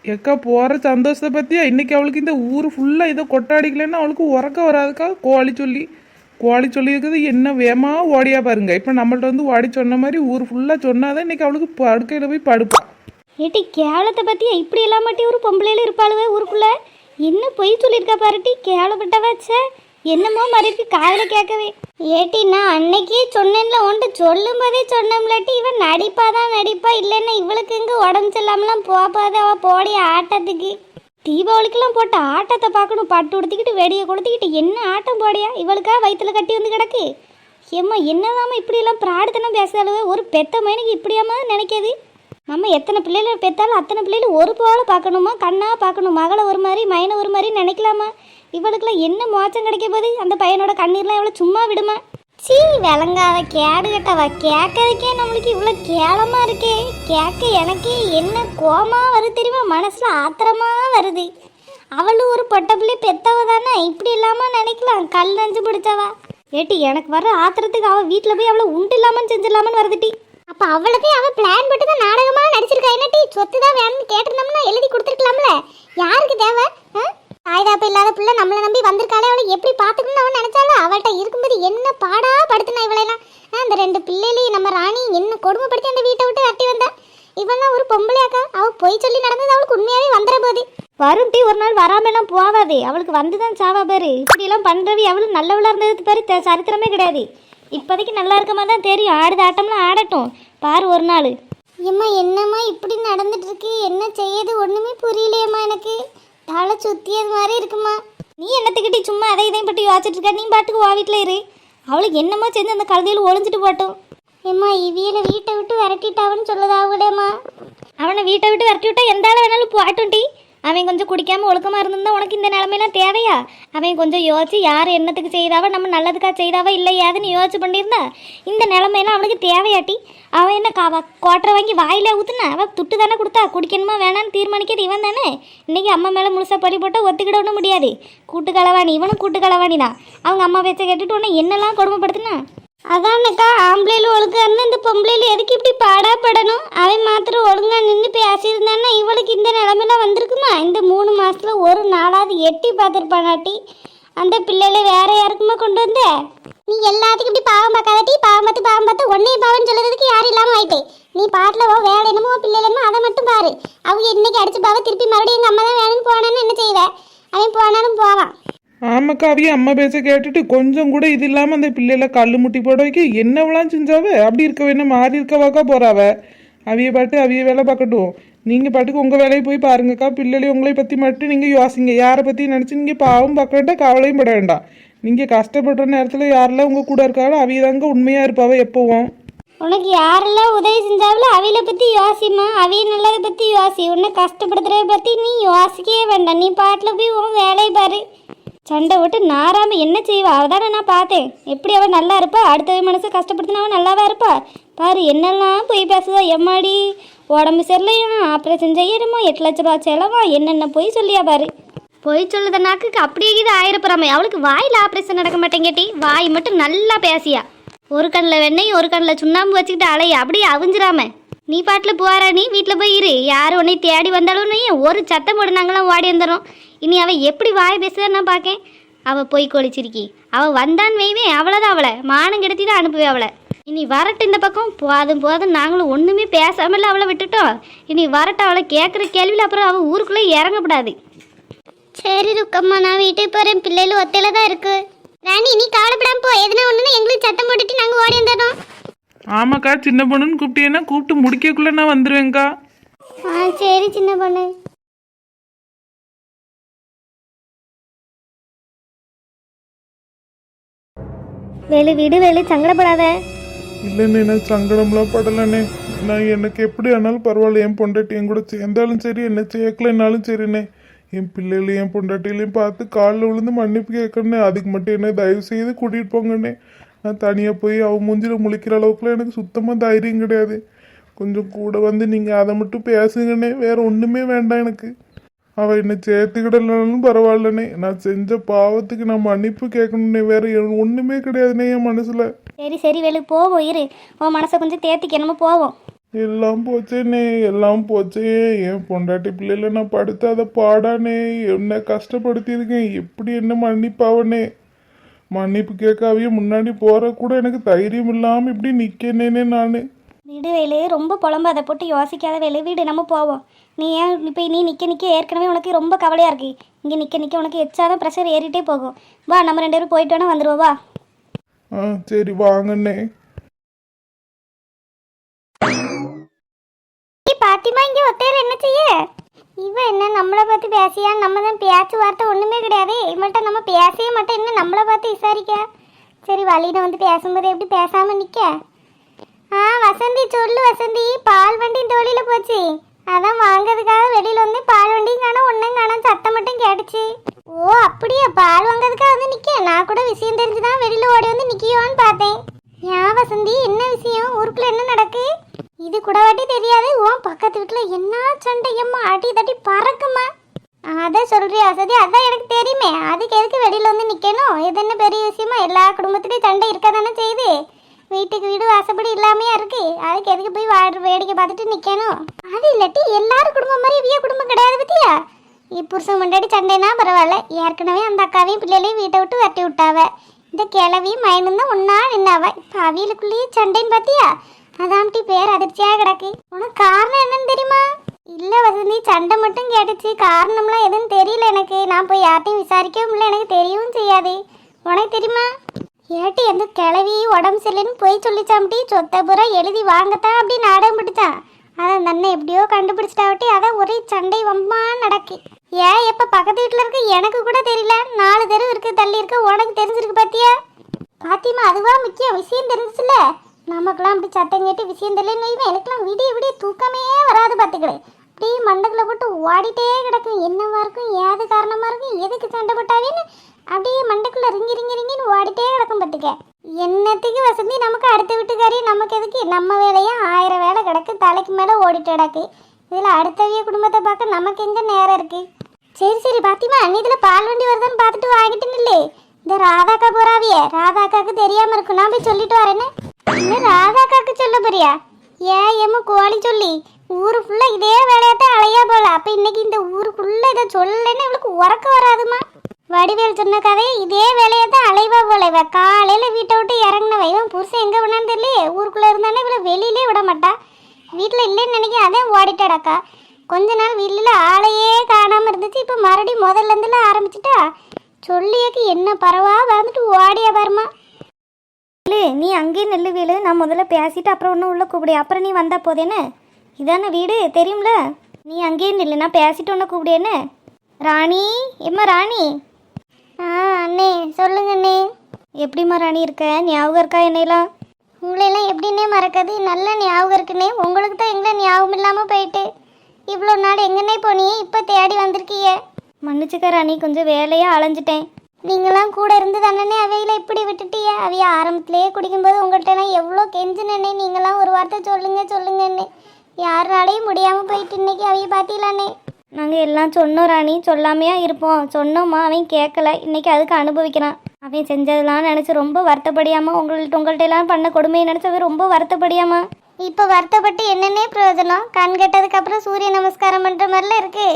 எக்கா போகிற சந்தோஷத்தை பற்றியா இன்னைக்கு அவளுக்கு இந்த ஊர் ஃபுல்லாக இதை கொட்டாடிக்கலன்னா அவளுக்கு உறக்க வராதுக்கா. கோழி சொல்லியிருக்குது என்ன வேமா ஓடியா பாருங்க. இப்போ நம்மள்ட்ட வந்து ஓடி சொன்ன மாதிரி ஊர் ஃபுல்லாக சொன்னாதான் இன்னைக்கு அவளுக்கு படுக்கையில் போய் படுப்பா. ஏட்டி கேவலத்தை பற்றியா இப்படி இல்லாமட்டி ஒரு பொம்பளையில இருப்பாளுவே ஊருக்குள்ள. என்ன பொய் சொல்லியிருக்கா பாருட்டி, கேவலப்பட்டவாச்சே. என்னமோ மாதிரி காதல கேட்கவே. ஏட்டி நான் அன்னைக்கே சொன்னேன்ல, ஒன்று சொல்லும் போதே சொன்னோம்லாட்டி இவன் நடிப்பாதான் நடிப்பா, இல்லைன்னா இவளுக்கு இங்கே உடம்பு செல்லாமலாம் போகாத அவ போடி ஆட்டத்துக்கு. தீபாவளிக்கெல்லாம் போட்ட ஆட்டத்தை பார்க்கணும், பட்டு உடுத்திக்கிட்டு வெடியை கொளுத்திக்கிட்டு என்ன ஆட்டம் போடியா. இவளுக்கா வயிற்றுல கட்டி வந்து கிடக்கு. ஏம்மா என்னதாம்மா இப்படியெல்லாம் பிராடுத்தனம் பேசுதாலுவே. ஒரு பெத்த மைனுக்கு இப்படியாம்மா நினைக்கிது. நம்ம எத்தனை பிள்ளைகள் பெற்றாலும் அத்தனை பிள்ளைகள் ஒரு போல பார்க்கணுமா, கண்ணா பார்க்கணும். மகளை ஒரு மாதிரி மைனை ஒரு மாதிரி நினைக்கலாமா. இவளுக்குலாம் என்ன மோச்சம் கிடைக்க போது. அந்த பையனோட கண்ணீர்லாம் இவ்வளோ சும்மா விடுமா. சீ விளங்காத கேடு கட்டவா. கேட்கறதுக்கே நம்மளுக்கு இவ்வளோ கேவலமாக இருக்கே. கேட்க எனக்கே என்ன கோமா வருது தெரியுமா, மனசில் ஆத்திரமா வருது. அவளும் ஒரு பொட்டை பிள்ளை பெத்தவ தானே, இப்படி இல்லாமல் நினைக்கலாம். கல் நஞ்சு பிடிச்சவா. ஏட்டி எனக்கு வர ஆத்திரத்துக்கு அவள் வீட்டில் போய் அவளை உண்டு இல்லாமல் செஞ்சிடலாமன்னு வருதுட்டி. அப்போ அவளுக்கு அவள் பிளான் போட்டு தான் நாடகமாக நடிச்சிருக்கா. என்னட்டி சொத்து தான் வேணும்னு கேட்டிருந்தோம்னா எழுதி கொடுத்துருக்கலாம்ல. யாருக்கு தேவை? தாய்தாப்பு இல்லாத பிள்ளை நம்மளை நம்பி வந்திருக்காளே, அவளை எப்படி பார்த்துக்கணும்னு அவன் நினைச்சாலும் அவள்கிட்ட இருக்கும்போது என்ன பாடா படுத்துனா இவளெல்லாம். அந்த ரெண்டு பிள்ளைகளையும் நம்ம ராணி என்ன கொடுமைப்படுத்தி அந்த வீட்டை விட்டு அட்டி வந்தா. இவெல்லாம் ஒரு பொம்பளையாக்கா. அவள் பொய் சொல்லி நடந்தது அவளுக்கு உண்மையாகவே வந்துட போகுது. வரும் டீ ஒரு நாள் வராமலாம் போகாது. அவளுக்கு வந்துதான் சாவா பாரு. இப்படியெல்லாம் பண்ணுறவி அவளும் நல்லவளாக இருந்தது பாரு, சரித்திரமே கிடையாது. இப்போதைக்கு நல்லா இருக்கமா தான் தெரியும். ஆடுது ஆட்டம்லாம் ஆடட்டும் பாரு ஒரு நாள். ஏம்மா என்னம்மா இப்படி நடந்துட்டு இருக்கு, என்ன செய்யுது ஒன்றுமே புரியலையம்மா. எனக்கு தலை சுத்தியது மாதிரி இருக்குமா. நீ என்னத்துக்கிட்டி சும்மா அதை இதையும் பற்றி யோசிச்சுட்டு இருக்க. நீ பாட்டுக்கு வா வீட்டில் இரு. அவளுக்கு என்னம்மா செஞ்சு அந்த கழுதையில் ஒளிஞ்சிட்டு போட்டோம். ஏம்மா இவியலை வீட்டை விட்டு விரட்டிட்டாவன்னு சொல்லுதா அவடேம்மா. அவனை வீட்டை விட்டு விரட்டி விட்டா எந்த ஆள் வேணாலும் போட்டும் டி. அவன் கொஞ்சம் குடிக்காமல் ஒழுக்கமாக இருந்திருந்தா உனக்கு இந்த நிலமையெல்லாம் தேவையா? அவன் கொஞ்சம் யோசிச்சு யார் என்னத்துக்கு செய்தாவா, நம்ம நல்லதுக்காக செய்தாவா இல்லை ஏதுன்னு யோசிச்சு பண்ணியிருந்தா இந்த நிலமையெல்லாம் அவனுக்கு தேவையாட்டி. அவன் என்ன கோட்டரை வாங்கி வாயில ஊற்றுனா அவள் துட்டு தானே கொடுத்தா. குடிக்கணுமா வேணான்னு தீர்மானிக்கிறது இவன் தானே. இன்றைக்கி அம்மா மேலே முழுசாக படி போட்டால் ஒத்துக்கிட ஒன்றும் முடியாது. கூட்டு களவாணி இவனும் கூட்டு களவாணி தான். அவங்க அம்மா பேச்சை கேட்டுட்டு உன்னை என்னெல்லாம் கொடுமைப்படுத்தினா. அதானக்கா ஆம்பளையில் ஒழுங்கா இருந்தால் இந்த பொம்பளையில் எதுக்கு இப்படி பாடாப்படணும். அவன் மாத்திரம் ஒழுங்கா நின்று பேசியிருந்தான்னா இவளுக்கு இந்த நிலமெல்லாம் வந்திருக்குமா. இந்த 3 மாதத்தில் ஒரு நாளாவது எட்டி பார்த்துருப்பானாட்டி. அந்த பிள்ளையில வேற யாருக்குமா கொண்டு வந்த. நீ எல்லாத்துக்கும் இப்படி பாவம் பார்க்காதட்டி. பாவம் பார்த்து ஒன்னையும் பாவம்னு சொல்லுறதுக்கு யாரும் இல்லாமல் ஆயிட்டு. நீ பாட்டில் வேலை என்னமோ பிள்ளைலமோ அதை மட்டும் பாரு. அவங்க இன்னைக்கு அடிச்சு பாவ திருப்பி மறுபடியும் எங்கள் அம்மா தான் வேணும்னு போனான்னு என்ன செய்வேன். அவன் போனாலும் போவான். ஆமாக்கா அவிய அம்மா பேச்ச கேட்டுட்டு கொஞ்சம் கூட இது இல்லாமல் அந்த பிள்ளையில கல் முட்டி போட வைக்க என்னவெல்லாம் செஞ்சாவே. அப்படி இருக்க வேணும் மாறி இருக்கவாக்கா போறாவ. அவிய பாட்டு அவிய வேலை பார்க்கட்டும். நீங்கள் பாட்டுக்கு உங்கள் வேலையை போய் பாருங்கக்கா. பிள்ளைகளை உங்களை பற்றி மட்டும் நீங்கள் யோசிங்க. யாரை பற்றி நினச்சி நீங்கள் பாவம் பார்க்க வேண்டாம், கவலையும் பட வேண்டாம். நீங்கள் கஷ்டப்படுற நேரத்தில் யாரெல்லாம் உங்கள் கூட இருக்காங்களோ அவிய தாங்க உண்மையாக இருப்பாவ எப்போவும். உனக்கு யாரெல்லாம் உதவி செஞ்சாவில அவில பற்றி யோசிமா. அவிய நல்லதை பற்றி யோசி. உன்னை கஷ்டப்படுத்துறத பற்றி நீ யோசிக்கவே வேண்டாம். நீ பாட்டில் போய் உன் வேலையை பாரு. சண்டை விட்டு நாராம என்ன செய்வா. அவதானே நான் பார்த்தேன். எப்படி அவள் நல்லா இருப்பா. அடுத்த மனசை கஷ்டப்படுத்தினா அவன் நல்லாவா இருப்பா. பாரு என்னெல்லாம் போய் பேசுதா. எம்மாடி உடம்பு சரியில்லையா, ஆப்ரேஷன் செய்யணுமா, 8 லட்ச ரூபா செலவா, என்னென்ன போய் சொல்லியா பாரு. போய் சொல்லுத நாக்கு அப்படியே இது ஆயிரப்புறாமே. அவளுக்கு வாயில் ஆப்ரேஷன் நடக்க மாட்டேங்கட்டி. வாய் மட்டும் நல்லா பேசியா. ஒரு கண்ணில் வெண்ணெய் ஒரு கண்ணில் சுண்ணாம்பு வச்சுக்கிட்டு அலைய அப்படியே அவிஞ்சிராம. நீ பாட்டில் போகிற, நீ வீட்டில் போய் இரு. யார் உன்னை தேடி வந்தாலும் நீ ஒரு சத்தம் போடு, நாங்களாம் ஓடி வந்துடும். இனி அவள் எப்படி வாய் பேசுதான் நான் பார்க்கேன். அவள் போய் கொளிச்சிருக்கி. அவள் வந்தான்னு வைவேன் அவ்வளோதான். அவளை மானம் கெடுத்தி தான் அனுப்புவேன் அவளை. இனி வரட்டு இந்த பக்கம். போதும் நாங்களும் ஒன்றுமே பேசாமல் அவளை விட்டுட்டோம். இனி வரட்டு அவளை கேட்குற கேள்வியில் அப்புறம் அவள் ஊருக்குள்ளே இறங்கப்படாது. சரி ருக்கம்மா நான் வீட்டுக்கு போகிறேன். பிள்ளைகள் ஒத்தையில தான் இருக்கு. ராணி நீ கவலைப்படாம போ. எதுனா ஒன்றுனா எங்களுக்கு சத்தம் போட்டுட்டு நாங்கள் ஓடி வந்துடணும். ஆமாக்கா சின்ன பொண்ணுன்னு கூப்பிட்டீங்கன்னா கூப்பிட்டு முடிக்கக்குள்ளே நான் வந்துடுவேங்க்கா. சரி சின்ன பொண்ணு. வீடு சங்கடப்படாத. இல்லைண்ணே நான் சங்கடம்லாம் படலண்ணே. நான் எனக்கு எப்படி ஆனாலும் பரவாயில்ல. என் பொண்டாட்டி என் கூட சேர்ந்தாலும் சரி, என்ன சேர்க்கலைன்னாலும் சரிண்ணே. என் பிள்ளைகளையும் என் பொண்டாட்டிகளையும் பார்த்து காலில் விழுந்து மன்னிப்பு கேட்கணுண்ணே. அதுக்கு மட்டும் என்ன தயவு செய்து கூட்டிகிட்டு போங்கண்ணே. நான் தனியாக போய் அவன் மூஞ்சில் முழிக்கிற அளவுக்குலாம் எனக்கு சுத்தமாக தைரியம் கிடையாது. கொஞ்சம் கூட வந்து நீங்கள் அதை மட்டும் பேசுங்கண்ணே. வேறு ஒன்றுமே வேண்டாம் எனக்கு. அவள் என்னை சேர்த்துக்கிடலனாலும் பரவாயில்லண்ணே. நான் செஞ்ச பாவத்துக்கு நான் மன்னிப்பு கேட்கணுன்னே. வேறு ஒன்றுமே கிடையாதுண்ணே என் மனசில். சரி வேலு போவோம். இரு உன் மனசை கொஞ்சம் தேத்திக்க. நம்ம போவோம். எல்லாம் போச்சேனே, எல்லாம் போச்சே. என் பொண்டாட்டி பிள்ளைல நான் படுத்தாத பாடானே, என்ன கஷ்டப்படுத்தியிருக்கேன். எப்படி என்ன மன்னிப்பாவனே. மன்னிப்பு கேட்காவே முன்னாடி போற கூட எனக்கு தைரியம் இல்லாம இப்படி நிக்கனேனே நானு. வீடு வேலு ரொம்ப புலம்பாத, போட்டு யோசிக்காத வேலு. வீடு நம்ம போவோம். நீ ஏன் இப்போ நீ நிற்க நிற்க ஏற்கனவே உனக்கு ரொம்ப கவலையாக இருக்கு. இங்கே நிற்க நிற்க உனக்கு எச்சாதான் ப்ரெஷர் ஏறிட்டே போகும். வா, நம்ம 2 பேரும் போயிட்டு வேணா வந்துடுவோம். வா. சரி வாங்கண்ணே. பாத்திமா, இங்கே ஒத்தையில என்ன செய்ய? இவன் என்ன நம்மளை பார்த்து பேசியா? நம்ம தான் பேச்சு வார்த்தை ஒன்றுமே கிடையாது. இவன்கிட்ட நம்ம பேசவே மாட்டோம், என்ன நம்மளை பார்த்து விசாரிக்க? சரி, வழியில வந்து பேசும்போது எப்படி பேசாமல் நிற்க? வசந்தி சொல்லு வசந்தி. பால் வண்டி இந்த வழியில் போச்சு, அதான் வாங்கிறதுக்காக வெளியில் வந்து பால் வண்டியும் காணும் ஒன்றும் காணும், சத்தம் மட்டும் கேட்டுச்சு. ஓ அப்படியா? பால் வாங்கிறதுக்காக வந்து நிற்க? நான் கூட விஷயம் தெரிஞ்சுதான் வெளியில் ஓடி வந்து நிற்கியோன்னு பார்த்தேன். ஏன் வசந்தி, என்ன விஷயம்? ஊருக்குள்ள என்ன நடக்கு? இது கூட வாட்டி தெரியாது. உன் பக்கத்து வீட்டில் என்ன சண்டையம்மா, அடி தட்டி பறக்குமா? அதான் சொல்றியா வசதி? அதான் எனக்கு தெரியுமே. அதுக்கு எதுக்கு வெளியில் வந்து நிற்கணும்? இது என்ன பெரிய விஷயமா? எல்லா குடும்பத்துலேயும் சண்டை இருக்க தானே செய்யுது. வீட்டுக்கு வீடு வாசப்படி இல்லாமையா இருக்கு. அதுக்கு எதுக்கு போய் வேடிக்கை பார்த்துட்டு நிற்கணும்? அது இல்லாட்டி எல்லாரும் குடும்பம் மாதிரி இவ்விய குடும்பம் கிடையாது பத்தியா? புருஷன் முன்னாடி சண்டைனா பரவாயில்ல, ஏற்கனவே அந்த அக்காவையும் பிள்ளைகளையும் வீட்டை விட்டு விரட்டி விட்டாவ. இந்த கிளவியும் மயனும் தான் ஒன்னா நின்னாவ. இப்போ அவியலுக்குள்ளேயே சண்டைன்னு பார்த்தியா? அதாம்டி பேர் அதிர்ச்சியாக கிடக்கு. உனக்கு காரணம் என்னன்னு தெரியுமா? இல்லை வசந்தி, சண்டை மட்டும் கேட்டுச்சு, காரணம்லாம் எதுன்னு தெரியல எனக்கு. நான் போய் யார்ட்டையும் விசாரிக்கவும் இல்லை, எனக்கு தெரியவும் செய்யாது. உனக்கு தெரியுமா? ஏட்டி எந்த கிளவி உடம்பு சரியில்லைன்னு போய் சொல்லிச்சாம்டி. சொத்தை பூரா எழுதி வாங்கத்தான் அப்படி நாடகம் பிடிச்சான். அதான் தன்னை எப்படியோ கண்டுபிடிச்சிட்டாவட்டி. அதான் ஒரே சண்டை வம்பா நடக்கு. ஏன் எப்போ பக்கத்து வீட்டில் இருக்கு எனக்கு கூட தெரியல. 4 தெரு இருக்கு தள்ளி இருக்கு, உனக்கு தெரிஞ்சிருக்கு பாத்தியா? பாத்திமா, அதுவா முக்கியம். விஷயம் தெரிஞ்சுச்சுல. நமக்கெல்லாம் அப்படி சத்தம் கேட்டு விஷயம் தெரியலன்னு வைவேன். எனக்கெல்லாம் விடிய விடிய தூக்கமே வராது பார்த்துக்கிறேன். அப்படியே மண்டக்குள்ள போட்டு ஓடிட்டே கிடக்கும். என்னவா இருக்கும், ஏது காரணமா இருக்கும், எதுக்கு சண்டை போட்டாவேன்னு அப்படியே மண்டக்குள்ள ரிங்கின்னு ஓடிட்டே கிடக்கும் பார்த்துக்க. என்னத்துக்கு வசந்தி நமக்கு அடுத்த வீட்டுக்காரி, நமக்கு எதுக்கு? நம்ம வேலையா 1000 வேலை கிடக்கு, தலைக்கு மேலே ஓடிட்டு கிடக்கு. இதில் அடுத்தவிய குடும்பத்தை பார்க்க நமக்கு எங்கே நேரம் இருக்கு? சரி சரி பாத்திமா, நீ இதில் பால் வண்டி வருதான்னு பார்த்துட்டு வாங்கிட்டு நில்லு. இந்த ராதாக்கா போறாவிய, ராதாக்காக்கு தெரியாம இருக்கும். நான் போய் சொல்லிட்டு வரேன்னு. இன்னும் ராதாக்காக்கு சொல்ல போறியா? ஏம்மா கோழி சொல்லி ஊரு ஃபுல்லா இதே வேலையாத்தான் அலையா போல. அப்ப இன்னைக்கு இந்த ஊருக்குள்ள இதை சொல்லலைன்னு இவளுக்கு உறக்க வராதுமா. வடிவேல் சொன்ன கதையை இதே வேலையாத்தான் அலைவா போல. இவ காலையில வீட்டை விட்டு இறங்கினவ. இவன் புருஷன் எங்க விடான்னு தெரியலையே. ஊருக்குள்ள இருந்தானே இவளை வெளியிலே விட மாட்டா. வீட்டுல இல்லைன்னு நினைக்க அதே ஓடிட்டாடாக்கா. கொஞ்ச நாள் வீட்டுல ஆளையே காணாம இருந்துச்சு. இப்ப மறுபடியும் முதல்ல இருந்துல ஆரம்பிச்சுட்டா. சொல்லியாக்கு என்ன பரவா வந்துட்டு ஓடியா பாருமா. நீ அங்கேயே நெல்லு வேலு. நான் முதல்ல பேசிட்டு அப்புறம் ஒன்றும் உள்ள கூப்பிடு. அப்புறம் நீ வந்தா போதேன்னு. இதானே வீடு தெரியும்ல. நீ அங்கேயே நில்லு, நான் பேசிட்டு ஒன்று கூப்பிடேன்னு. ராணி, எம்மா ராணி. அண்ணே சொல்லுங்க அண்ணே. எப்படிம்மா ராணி இருக்க? ஞாபகம் இருக்கா என்னையெல்லாம்? உங்களையெல்லாம் எப்படின்னே மறக்காது? நல்ல ஞாபகம் இருக்குண்ணே. உங்களுக்கு தான் எங்களை ஞாபகம் இல்லாமல் போயிட்டு. இவ்வளோ நாள் எங்கன்னே போனியே, இப்போ தேடி வந்திருக்கீங்க. மன்னிச்சுக்க ராணி, கொஞ்சம் வேலையாக அலைஞ்சிட்டேன். நீங்களாம் கூட இருந்து தானே அவையில இப்படி விட்டுட்டிய. அவைய ஆரம்பத்திலேயே குடிக்கும்போது உங்கள்கிட்ட நான் எவ்வளோ கெஞ்சினே. நீங்களாம் ஒரு வார்த்தை சொல்லுங்கன்னு யாருனாலையும் முடியாமல் போயிட்டு இன்னைக்கு அவைய பார்த்தீங்களானே. நாங்கள் எல்லாம் சொன்னோம் ராணி, சொல்லாமையா இருப்போம். சொன்னோம்மா, அவன் கேட்கல. இன்னைக்கு அதுக்கு அனுபவிக்கிறான். அவன் செஞ்சதெல்லாம் நினச்சி ரொம்ப வருத்தப்படியாமா. உங்கள்கிட்ட எல்லாம் பண்ண கொடுமையை நினச்சது ரொம்ப வருத்தப்படியாமா. இப்போ வருத்தப்பட்டு என்னன்னே பிரயோஜனம்? கண் கெட்டதுக்கப்புறம் சூரிய நமஸ்காரம் பண்ணுற மாதிரிலாம் இருக்கு.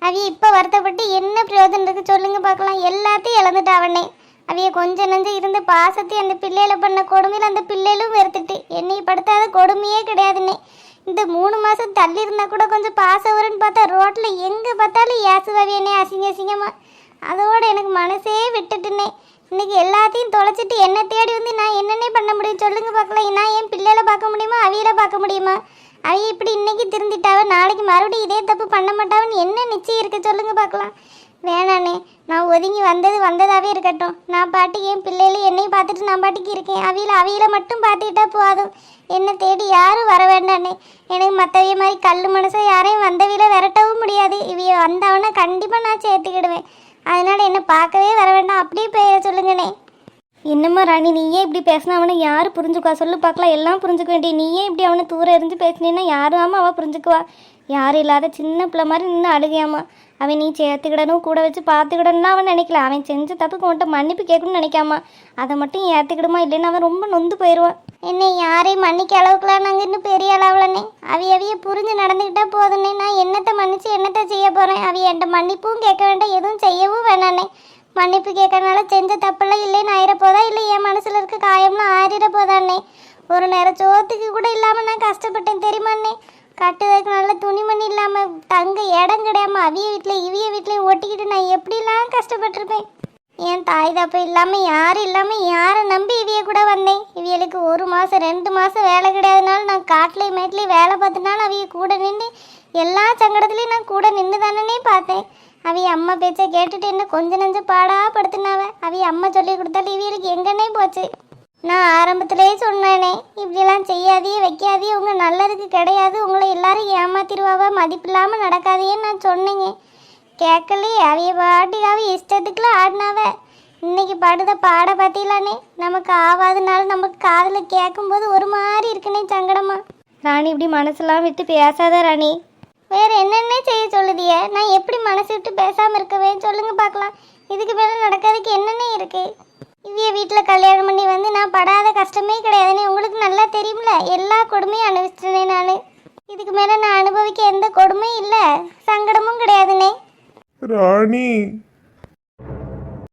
அவைய இப்போ வருத்தப்பட்டு என்ன பிரயோஜனம் இருக்கு சொல்லுங்க பார்க்கலாம். எல்லாத்தையும் இழந்துட்டு அவனே. அவைய கொஞ்சம் நஞ்சம் இருந்த பாசத்தை அந்த பிள்ளையில பண்ண கொடுமையில் அந்த பிள்ளைகளும் வெறுத்துட்டு. என்னை படுத்தாத கொடுமையே கிடையாதுன்னே. இந்த 3 மாதம் தள்ளி இருந்தால் கூட கொஞ்சம் பாசம் வரும்னு பார்த்தா ரோட்டில் எங்கே பார்த்தாலும் ஏசுவாவியனே அசிங்கமா. அதோட எனக்கு மனசே விட்டுட்டுனே. இன்னைக்கு எல்லாத்தையும் தொலைச்சிட்டு என்ன தேடி வந்து நான் என்னென்ன பண்ண முடியும் சொல்லுங்க பார்க்கலாம். நான் என் பிள்ளையில பார்க்க முடியுமா, அவியில பார்க்க முடியுமா? அவைய இப்படி இன்னைக்கு திருந்திட்டாவ, நாளைக்கு மறுபடியும் இதே தப்பு பண்ண மாட்டாவன்னு என்ன நிச்சயம் இருக்கு சொல்லுங்க பார்க்கலாம். வேணாண்ணே, நான் ஒதுங்கி வந்ததாவே இருக்கட்டும். நான் பாட்டுக்கு என் பிள்ளைகளும் என்னையும் பார்த்துட்டு நான் பாட்டுக்கு இருக்கேன். அவியில மட்டும் பார்த்துக்கிட்டா போதும். என்னை தேடி யாரும் வர வேண்டாண்ணே. எனக்கு மற்றவிய மாதிரி கல் மனசை யாரையும் வந்தவியில விரட்டவும் முடியாது. இவைய வந்தவனை கண்டிப்பாக நான் சேர்த்துக்கிடுவேன். அதனால என்னை பார்க்கவே வர வேண்டாம். அப்படியே போய் சொல்லுங்கண்ணே. என்னம்மா ராணி, நீயே இப்படி பேசினா அவனை யார் புரிஞ்சுக்குவா சொல்லு பார்க்கலாம். எல்லாம் புரிஞ்சுக்க வேண்டிய நீயே இப்படி அவனை தூரம் எரிஞ்சு பேசினீன்னா யாரும் அவள் புரிஞ்சுக்குவா? யாரும் இல்லாத சின்ன பிள்ளை மாதிரி நின்று அழுகையாமா. அவன் நீ சேர்த்துக்கிடணும் கூட வச்சு பார்த்துக்கிடணும்னா அவன் நினைக்கல. அவன் செஞ்ச தப்புக்கு உன்கிட்ட மன்னிப்பு கேட்கணும்னு நினைக்காமா. அதை மட்டும் ஏற்றுக்கிடுமா, இல்லைன்னா அவன் ரொம்ப நொந்து போயிடுவான். என்ன யாரையும் மன்னிக்க அளவுக்குலாம் நாங்கள் இன்னும் பெரிய அளவுலண்ணே. அவிய புரிஞ்சு நடந்துக்கிட்டா போதுண்ணே. நான் என்னத்தை மன்னிச்சு என்னத்தை செய்ய போகிறேன்? அவிய என்கிட்ட மன்னிப்பும் கேட்க வேண்டாம், எதுவும் செய்யவும் வேணாண்ணே. மன்னிப்பு கேட்கறனால செஞ்ச தப்பெல்லாம் இல்லைன்னு ஆயிட போதா, இல்லை என் மனசில் இருக்க காயம்லாம் ஆறிட போதாண்ணே. ஒரு நேரம் சோத்துக்கு கூட இல்லாமல் நான் கஷ்டப்பட்டேன் தெரியுமாண்ணே. கட்டுறதுக்கு நல்ல துணிமணி இல்லாமல் தங்க இடம் கிடையாமல் அவிய வீட்டில் இவிய வீட்லேயும் ஒட்டிக்கிட்டு நான் எப்படிலாம் கஷ்டப்பட்டிருப்பேன். என் தாய் தப்ப இல்லாமல் யாரும் இல்லாமல் யாரை நம்பி இவிய கூட வந்தேன். இவியலுக்கு 1 மாதம் 2 மாதம் வேலை கிடையாதுனாலும் நான் காட்டிலையும் மேட்லேயும் வேலை பார்த்துனாலும் அவிய கூட நின்று எல்லா சங்கடத்துலேயும் நான் கூட நின்று தானே பார்த்தேன். அவிய அம்மா பேச்சை கேட்டுட்டு என்ன கொஞ்சம் நஞ்சம் பாடாக படுத்துனாவ. அவிய அம்மா சொல்லி கொடுத்தாலும் இவியலுக்கு எங்கன்னே போச்சு. நான் ஆரம்பத்திலே சொன்னேனே, இப்படிலாம் செய்யாதையே வைக்காதையே உங்கள் நல்லதுக்கு கிடையாது, உங்களை எல்லாரும் ஏமாத்திடுவாவ, மதிப்பில்லாமல் நடக்காதையேன்னு நான் சொன்னேங்க. கேட்கலையே. அவைய பாட்டிக்காவே இஷ்டத்துக்குலாம் ஆடினாவ. இன்னைக்கு படுத பாட பார்த்தீங்களானே. நமக்கு ஆவாதனால நமக்கு காதில் கேட்கும்போது ஒரு மாதிரி இருக்குனே சங்கடமா. ராணி இப்படி மனசெல்லாம் விட்டு பேசாத ராணி. வேற என்னென்ன செய்ய சொல்லுதிய? நான் எப்படி மனசு விட்டு பேசாமல் இருக்கவே சொல்லுங்க பார்க்கலாம். இதுக்கு மேலே நடக்கிறதுக்கு என்னென்ன இருக்கு? இவ்விய வீட்டில் கல்யாணம் பண்ணி வந்து நான் படாத கஷ்டமே கிடையாதுன்னு உங்களுக்கு நல்லா தெரியும்ல. எல்லா கொடுமையும் அனுபவிச்சிட்டேனே நான். இதுக்கு மேலே நான் அனுபவிக்க எந்த கொடுமையும் இல்லை, சங்கடமும் கிடையாதுண்ணே. ராணி